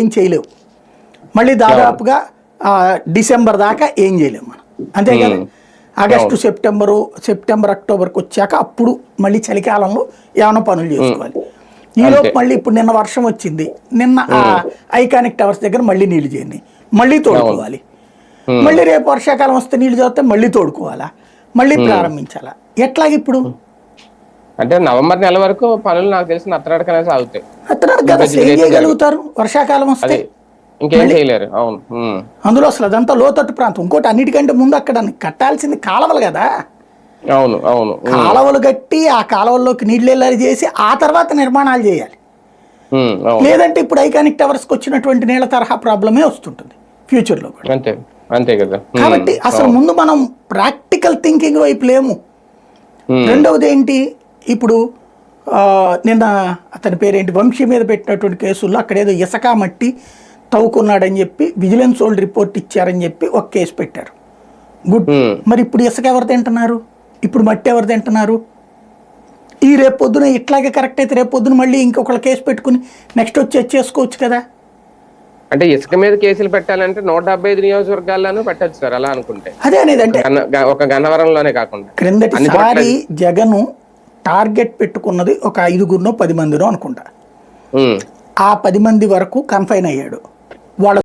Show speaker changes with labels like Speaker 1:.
Speaker 1: ఏం చేయలేవు. మళ్ళీ దాదాపుగా డిసెంబర్ దాకా ఏం చేయలేము మనం, అంతే కదా. ఆగస్టు సెప్టెంబర్ అక్టోబర్కి వచ్చాక అప్పుడు మళ్ళీ చలికాలంలో ఏమైనా పనులు చేసుకోవాలి. ఈలోపు మళ్ళీ ఇప్పుడు నిన్న వర్షం వచ్చింది, నిన్న ఐకానిక్ టవర్స్ దగ్గర మళ్ళీ నీళ్లు చేయండి, మళ్ళీ తోడుకోవాలి. మళ్ళీ రేపు వర్షాకాలం వస్తే నీళ్లు చదివితే మళ్ళీ తోడుకోవాలా, మళ్ళీ ప్రారంభించాలా, ఎట్లాగ ఇప్పుడు?
Speaker 2: అంటే నవంబర్ నెల వరకు పనులు నాకు తెలిసి నత్తనడకనే సాగుతాయి.
Speaker 1: ఏం చేయగలుగుతారు వర్షాకాలం వస్తే?
Speaker 2: ఇంకేం చేయలేరు. అవును,
Speaker 1: అందులో అసలు అదంతా లోతట్టు ప్రాంతం. ఇంకోటి అన్నిటికంటే ముందు అక్కడ కట్టాల్సింది కాలువలు కదా.
Speaker 2: అవును అవును,
Speaker 1: కాలువలు కట్టి ఆ కాలువల్లోకి నీళ్ళు వెళ్ళాలి చేసి ఆ తర్వాత నిర్మాణాలు చేయాలి. లేదంటే ఇప్పుడు ఐకానిక్ టవర్స్కి వచ్చినటువంటి నీళ్ళ తరహా ప్రాబ్లమే వస్తుంటుంది ఫ్యూచర్ లో కూడా.
Speaker 2: అంతే అంతే కదా.
Speaker 1: కాబట్టి అసలు ముందు మనం ప్రాక్టికల్ థింకింగ్ వైపు లేము. రెండవది ఏంటి, ఇప్పుడు నిన్న అతని పేరేంటి వంశీ మీద పెట్టినటువంటి కేసుల్లో అక్కడేదో ఇసుక మట్టి తవ్వుకున్నాడని చెప్పి విజిలెన్స్ వాళ్ళు రిపోర్ట్ ఇచ్చారని చెప్పి ఒక కేసు పెట్టారు. గుడ్. మరి ఇప్పుడు ఇసుక ఎవరు తింటున్నారు, ఇప్పుడు మట్టి ఎవరు తింటున్నారు? ఈ రేపు పొద్దున ఇట్లాగే కరెక్ట్ అయితే రేపు పొద్దున మళ్ళీ ఇంకొకళ్ళ కేసు పెట్టుకుని నెక్స్ట్ వచ్చి చేసుకోవచ్చు కదా.
Speaker 2: అంటే ఇసుక మీద కేసులు పెట్టాలంటే 175 నియోజకవర్గాల్లోనూ పెట్టచ్చు సార్ అలా అనుకుంటే.
Speaker 1: అదే అనేది, అంటే
Speaker 2: ఒక గన్నవరంలోనే కాకుండా
Speaker 1: క్రిందటిసారి జగన్ టార్గెట్ పెట్టుకున్నది ఒక 5గురినో 10 మందినో అనుకుంటా. ఆ 10 మంది వరకు కన్ఫైన్ అయ్యాడు. వాళ్ళ